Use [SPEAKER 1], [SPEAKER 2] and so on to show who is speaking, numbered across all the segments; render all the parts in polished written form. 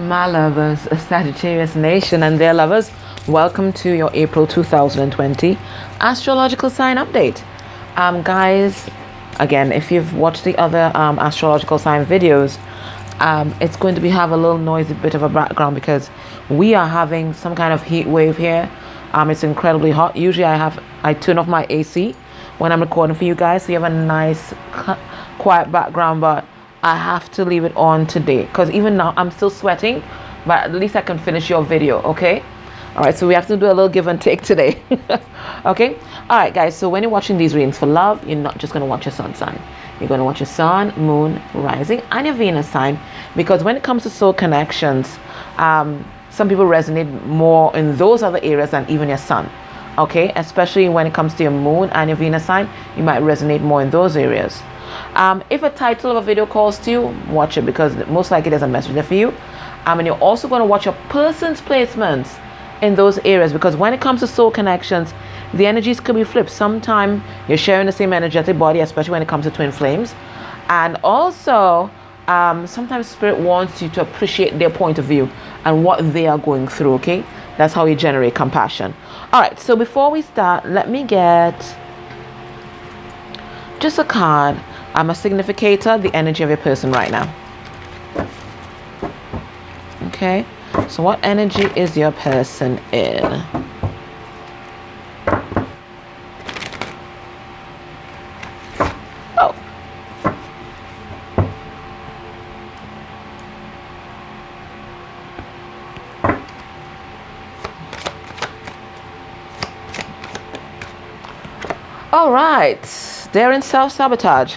[SPEAKER 1] My lovers, Sagittarius Nation and their lovers, welcome to your April 2020 astrological sign update. Guys, again, if you've watched the other astrological sign videos, it's going to have a little noisy bit of a background because we are having some kind of heat wave here. It's incredibly hot. Usually I turn off my AC when I'm recording for you guys, so you have a nice quiet background, but I have to leave it on today because even now I'm still sweating, but at least I can finish your video. Okay, all right, so we have to do a little give and take today. Okay, all right guys, so when you're watching these readings for love, you're not just going to watch your sun sign. You're going to watch your sun, moon, rising, and your Venus sign, because when it comes to soul connections, some people resonate more in those other areas than even your sun. Okay, especially when it comes to your moon and your Venus sign, you might resonate more in those areas. If a title of a video calls to you, watch it, because most likely there's a message there for you. And you're also going to watch your person's placements in those areas, because when it comes to soul connections, the energies could be flipped. Sometimes you're sharing the same energetic body, especially when it comes to twin flames. And also, sometimes spirit wants you to appreciate their point of view and what they are going through. Okay, that's how you generate compassion. All right, so before we start, let me get just a card. I'm a significator, the energy of your person right now. Okay, so what energy is your person in? Oh. All right. They're in self-sabotage.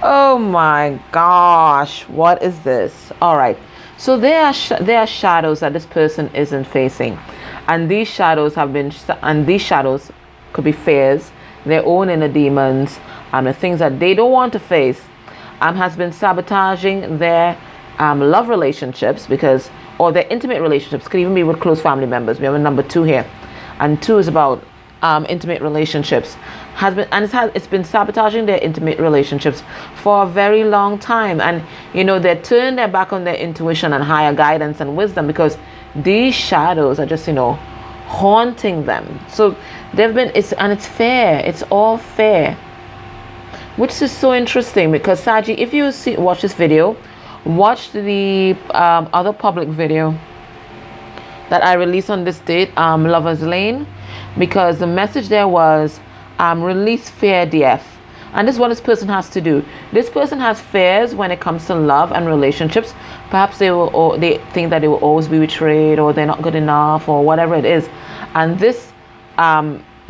[SPEAKER 1] Oh my gosh, what is this? All right, so there are shadows that this person isn't facing, and these shadows could be fears, their own inner demons, and the things that they don't want to face, has been sabotaging their love relationships, or their intimate relationships. Could even be with close family members. We have a number 2 here, and 2 is about intimate relationships. It's been sabotaging their intimate relationships for a very long time, and they're turning their back on their intuition and higher guidance and wisdom, because these shadows are just haunting them. So it's fair, it's all fair, which is so interesting, because Sagi, if you watch this video, watch the other public video that I released on this date, Lovers Lane, because the message there was release fear, DF. And this is what this person has to do. This person has fears when it comes to love and relationships. Perhaps they think that they will always be betrayed, or they're not good enough, or whatever it is. And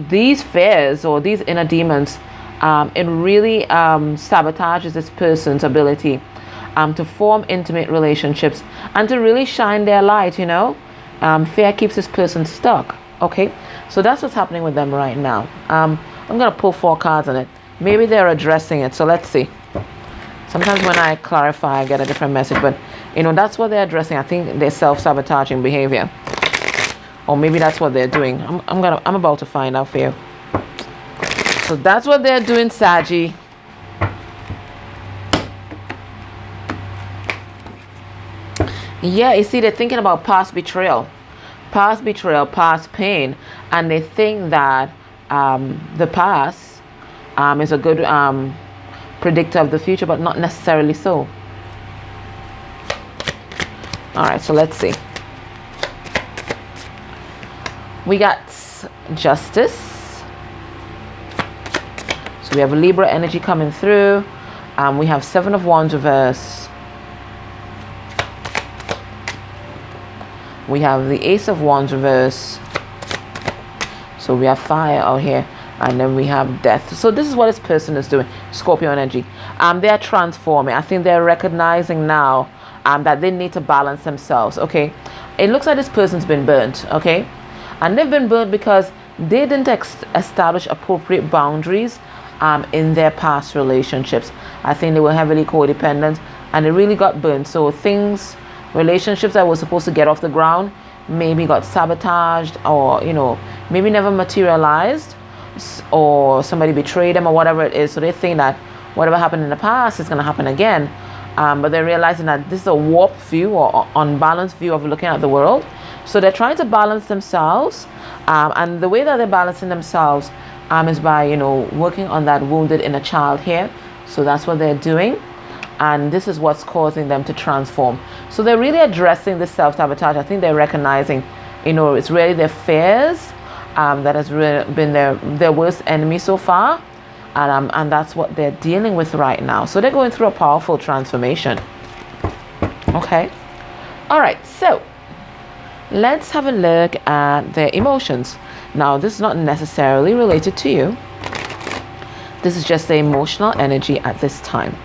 [SPEAKER 1] these fears, or these inner demons, it really sabotages this person's ability to form intimate relationships and to really shine their light. Fear keeps this person stuck. Okay, so that's what's happening with them right now. I'm going to pull 4 cards on it. Maybe they're addressing it, so let's see. Sometimes when I clarify, I get a different message, but that's what they're addressing. I think they're self-sabotaging behavior, or maybe that's what they're doing. I'm about to find out for you. So that's what they're doing, Sagi. Yeah, you see, they're thinking about past betrayal, past pain, and they think that the past is a good predictor of the future, but not necessarily so. All right, so let's see. We got Justice. So we have Libra energy coming through. We have 7 of Wands reverse. We have the Ace of Wands reverse. So we have fire out here, and then we have death. So this is what this person is doing. Scorpio energy. They are transforming. I think they're recognizing now that they need to balance themselves. Okay, it looks like this person's been burnt. Okay, and they've been burnt because they didn't establish appropriate boundaries in their past relationships. I think they were heavily codependent, and they really got burnt. So relationships that were supposed to get off the ground maybe got sabotaged, or maybe never materialized, or somebody betrayed them, or whatever it is. So they think that whatever happened in the past is going to happen again, but they're realizing that this is a warped view or unbalanced view of looking at the world. So they're trying to balance themselves, and the way that they're balancing themselves is by, you know, working on that wounded inner child here. So that's what they're doing, and this is what's causing them to transform. So they're really addressing this self-sabotage. I think they're recognizing, you know, it's really their fears that has really been their worst enemy so far, and that's what they're dealing with right now. So they're going through a powerful transformation. Okay, all right, so let's have a look at their emotions. Now, this is not necessarily related to you. This is just the emotional energy at this time.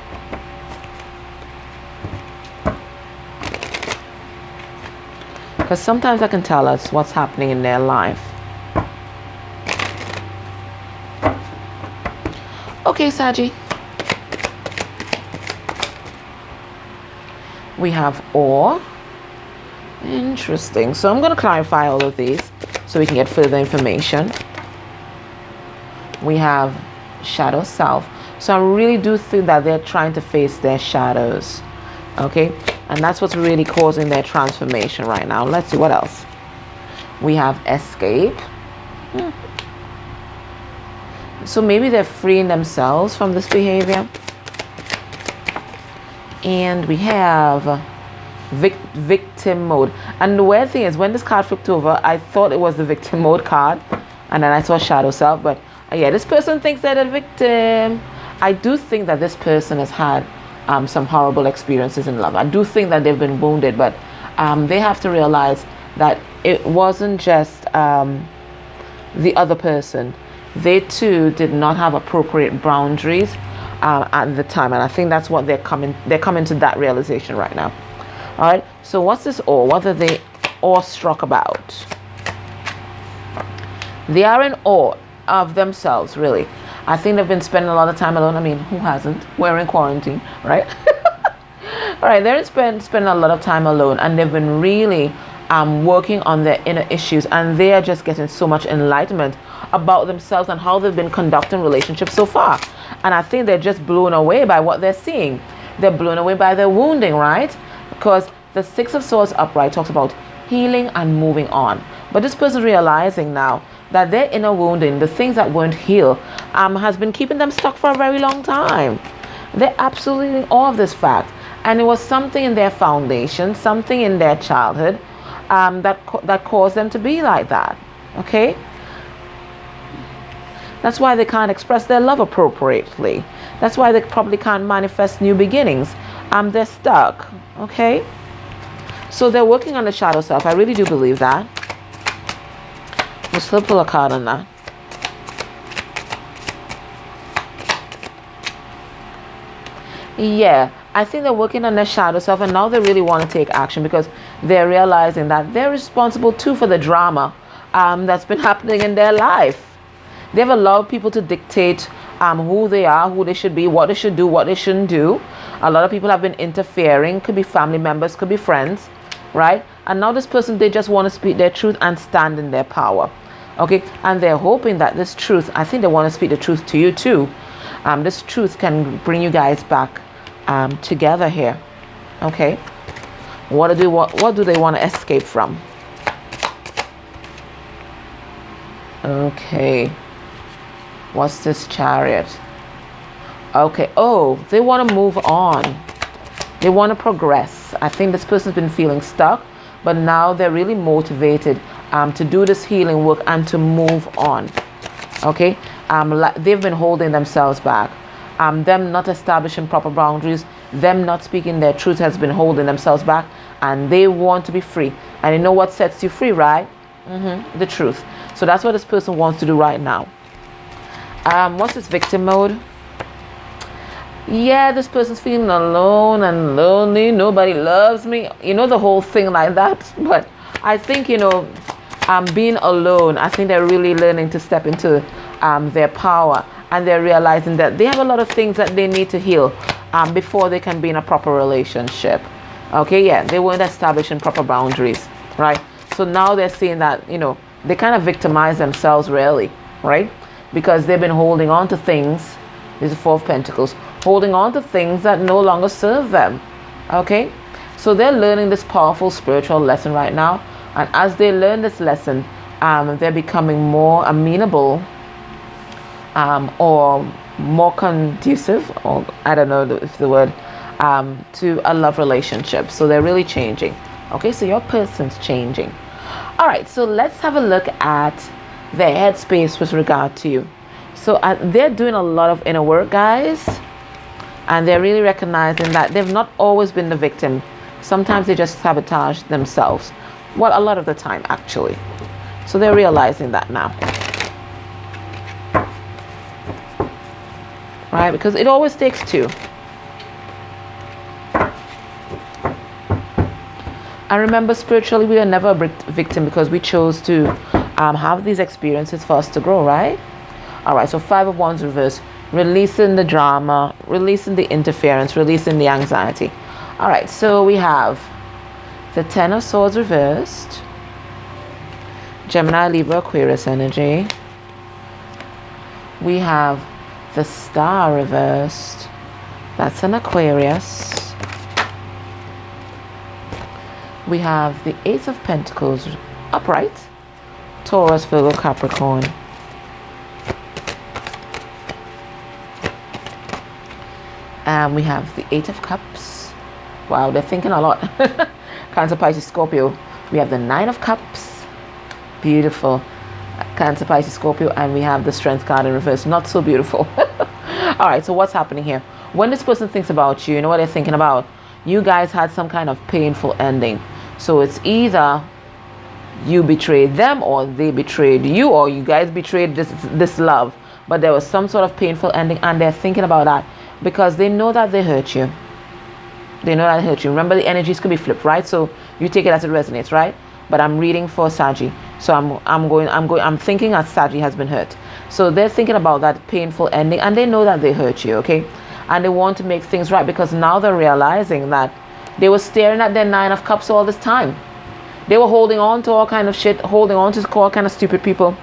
[SPEAKER 1] Because sometimes that can tell us what's happening in their life. Okay, Sagi. We have awe. Interesting. So I'm going to clarify all of these so we can get further information. We have shadow self. So I really do think that they're trying to face their shadows. Okay, and that's what's really causing their transformation right now. Let's see what else. We have escape. So maybe they're freeing themselves from this behavior. And we have victim mode. And the weird thing is, when this card flipped over, I thought it was the victim mode card, and then I saw shadow self. But yeah, this person thinks they're the victim. I do think that this person has had some horrible experiences in love. I do think that they've been wounded, but they have to realize that it wasn't just the other person. They too did not have appropriate boundaries at the time, and I think that's what they're coming to that realization right now. All right, so what's this awe? What are they awestruck about? They are in awe of themselves, really. I think they've been spending a lot of time alone. I mean, who hasn't? We're in quarantine, right? All right, they're spending a lot of time alone, and they've been really working on their inner issues, and they are just getting so much enlightenment about themselves and how they've been conducting relationships so far. And I think they're just blown away by what they're seeing. They're blown away by their wounding, right? Because the Six of Swords upright talks about healing and moving on. But this person realizing now that their inner wounding, the things that weren't healed, has been keeping them stuck for a very long time. They're absolutely in awe of this fact. And it was something in their foundation, something in their childhood that caused them to be like that. Okay? That's why they can't express their love appropriately. That's why they probably can't manifest new beginnings. They're stuck. Okay? So they're working on the shadow self. I really do believe that. We'll still pull a card on that. Yeah, I think they're working on their shadow self, and now they really want to take action because they're realizing that they're responsible too for the drama that's been happening in their life. They've allowed people to dictate who they are, who they should be, what they should do, what they shouldn't do. A lot of people have been interfering. Could be family members, could be friends, right? And now this person, they just want to speak their truth and stand in their power. Okay, and they're hoping that this truth, I think they want to speak the truth to you too. This truth can bring you guys back together here. Okay, what do they want to escape from? Okay, what's this Chariot? Okay, oh, they want to move on. They want to progress. I think this person's been feeling stuck, but now they're really motivated to do this healing work and to move on. Okay, they've been holding themselves back. Them not establishing proper boundaries, them not speaking their truth has been holding themselves back, and they want to be free. And you know what sets you free, right? The truth. So that's what this person wants to do right now. What's this victim mode? Yeah, this person's feeling alone and lonely. Nobody loves me. You know, the whole thing like that. But I think, you know, being alone, I think they're really learning to step into their power, and they're realizing that they have a lot of things that they need to heal before they can be in a proper relationship. Okay, yeah, they weren't establishing proper boundaries, right? So now they're seeing that, you know, they kind of victimize themselves really, right? Because they've been holding on to things, this is Four of Pentacles, holding on to things that no longer serve them. Okay, so they're learning this powerful spiritual lesson right now, and as they learn this lesson, they're becoming more amenable, or more conducive, or I don't know if the word, to a love relationship. So they're really changing. Okay, so your person's changing. All right, so let's have a look at their headspace with regard to you. So they're doing a lot of inner work, guys, and they're really recognizing that they've not always been the victim. Sometimes they just sabotage themselves. Well, a lot of the time, actually. So they're realizing that now. Right? Because it always takes two. And remember, spiritually, we are never a victim because we chose to have these experiences for us to grow, right? All right, so 5 of Wands reverse, releasing the drama, releasing the interference, releasing the anxiety. All right, so we have the 10 of Swords reversed, Gemini, Libra, Aquarius energy. We have the Star reversed. That's an Aquarius. We have the Ace of Pentacles upright, Taurus, Virgo, Capricorn. And we have the 8 of Cups. Wow, they're thinking a lot. Cancer, Pisces, Scorpio. We have the 9 of Cups. Beautiful. Cancer, Pisces, Scorpio. And we have the Strength card in reverse. Not so beautiful. All right, so what's happening here? When this person thinks about you, you know what they're thinking about? You guys had some kind of painful ending. So it's either you betrayed them, or they betrayed you, or you guys betrayed this love. But there was some sort of painful ending, and they're thinking about that because they know that they hurt you. They know that they hurt you. Remember, the energies could be flipped, right? So you take it as it resonates, right? But I'm reading for Sagi, so I'm thinking that Sagi has been hurt. So they're thinking about that painful ending, and they know that they hurt you, okay? And they want to make things right because now they're realizing that they were staring at their 9 of Cups all this time. They were holding on to all kind of shit, holding on to all kind of stupid people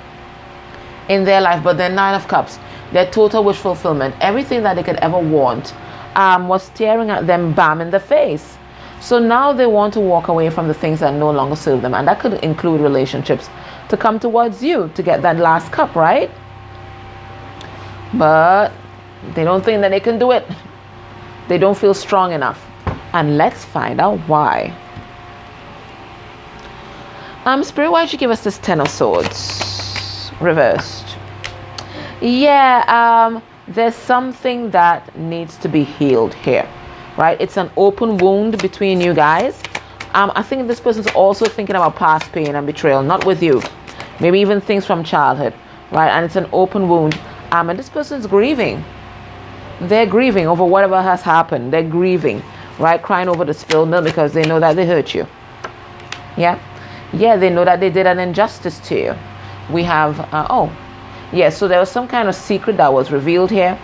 [SPEAKER 1] in their life. But their 9 of Cups, their total wish fulfillment, everything that they could ever want, was staring at them bam in the face. So now they want to walk away from the things that no longer serve them. And that could include relationships, to come towards you to get that last cup, right? But they don't think that they can do it. They don't feel strong enough. And let's find out why. Spirit, why did you give us this 10 of Swords reversed? Yeah, there's something that needs to be healed here, right? It's an open wound between you guys. I think this person's also thinking about past pain and betrayal, not with you. Maybe even things from childhood, right? And it's an open wound. And this person's grieving. They're grieving over whatever has happened. They're grieving, right? Crying over the spilled milk because they know that they hurt you. Yeah? Yeah, they know that they did an injustice to you. We have, so there was some kind of secret that was revealed here.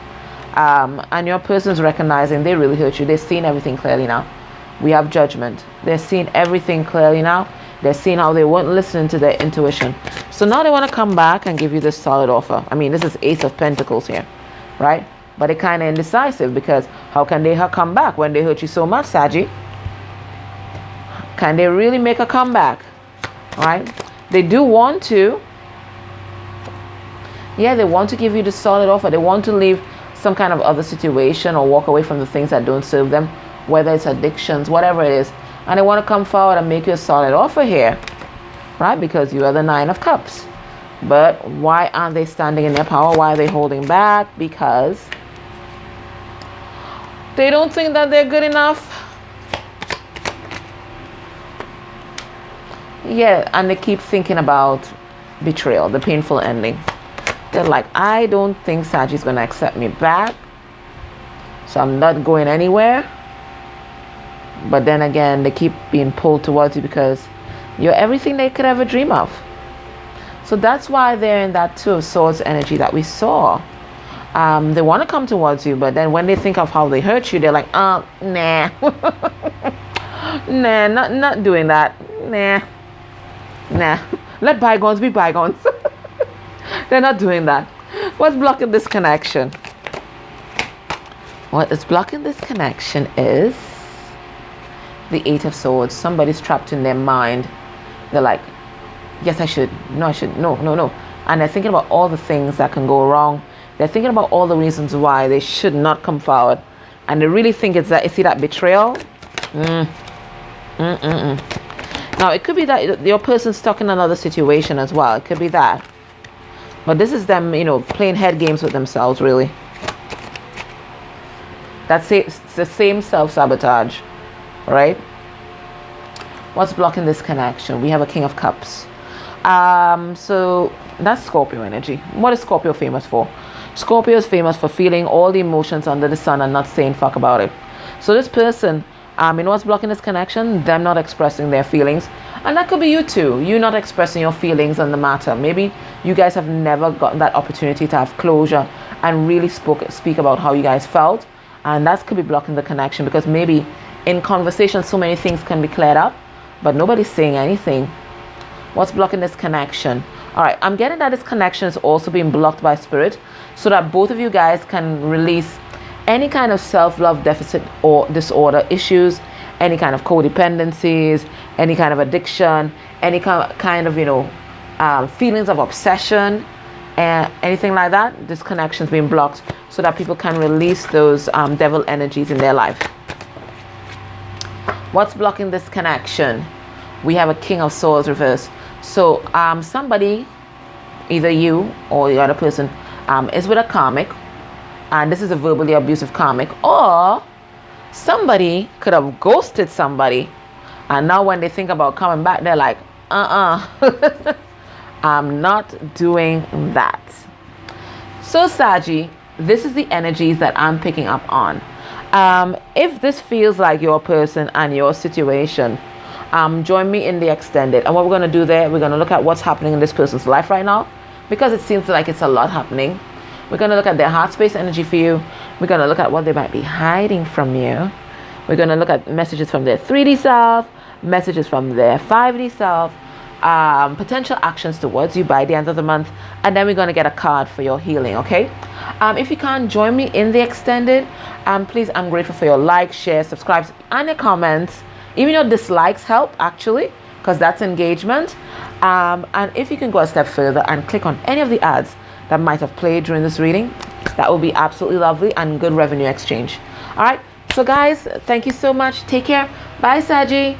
[SPEAKER 1] And your person's recognizing they really hurt you. They've seen everything clearly now. We have Judgment. They're seeing everything clearly now. They're seeing how they weren't listening to their intuition. So now they want to come back and give you this solid offer. I mean, this is Ace of Pentacles here, right? But they're kind of indecisive because how can they come back when they hurt you so much, Sagi? Can they really make a comeback? Right? They do want to. Yeah, they want to give you the solid offer. They want to leave some kind of other situation or walk away from the things that don't serve them, whether it's addictions, whatever it is. And they want to come forward and make you a solid offer here, right? Because you are the 9 of Cups. But why aren't they standing in their power? Why are they holding back? Because they don't think that they're good enough. Yeah, and they keep thinking about betrayal, the painful ending. They're like, I don't think Sagi's going to accept me back, so I'm not going anywhere. But then again, they keep being pulled towards you because you're everything they could ever dream of. So that's why they're in that 2 of Swords energy that we saw. They want to come towards you, but then when they think of how they hurt you, they're like, nah. Nah, not doing that. Nah. Let bygones be bygones. They're not doing that. What's blocking this connection? What is blocking this connection is the Eight of Swords. Somebody's trapped in their mind. They're like, yes, I should. No, I should. No, no, no. And they're thinking about all the things that can go wrong. They're thinking about all the reasons why they should not come forward. And they really think it's that, you see that betrayal? Now, it could be that your person's stuck in another situation as well. It could be that. But this is them, playing head games with themselves, really. It's the same self-sabotage, right? What's blocking this connection? We have a King of Cups. So that's Scorpio energy. What is Scorpio famous for? Scorpio is famous for feeling all the emotions under the sun and not saying fuck about it. So this person, what's blocking this connection? Them not expressing their feelings. And that could be you too. You not expressing your feelings on the matter. Maybe you guys have never gotten that opportunity to have closure and really speak about how you guys felt. And that could be blocking the connection, because maybe in conversation so many things can be cleared up, but nobody's saying anything. What's blocking this connection? All right, I'm getting that this connection is also being blocked by spirit, so that both of you guys can release any kind of self-love deficit or disorder issues, any kind of codependencies, any kind of addiction, any kind of feelings of obsession, and anything like that. This connection is being blocked so that people can release those devil energies in their life. What's blocking this connection? We have a King of Swords reverse. So somebody, either you or the other person, is with a karmic, and this is a verbally abusive karmic, or somebody could have ghosted somebody, and now when they think about coming back, they're like, I'm not doing that. So Sagi, this is the energies that I'm picking up on. If this feels like your person and your situation, join me in the extended. And what we're going to do there, we're going to look at what's happening in this person's life right now, because it seems like it's a lot happening. We're going to look at their heart space energy for you. We're going to look at what they might be hiding from you. We're going to look at messages from their 3D self, messages from their 5D self, potential actions towards you by the end of the month, and then we're going to get a card for your healing. Okay, if you can't join me in the extended, please, I'm grateful for your likes, shares, subscribes, and your comments. Even your dislikes help, actually, because that's engagement. And if you can go a step further and click on any of the ads that might have played during this reading, that would be absolutely lovely and good revenue exchange. All right, so guys, thank you so much. Take care. Bye, Sagi.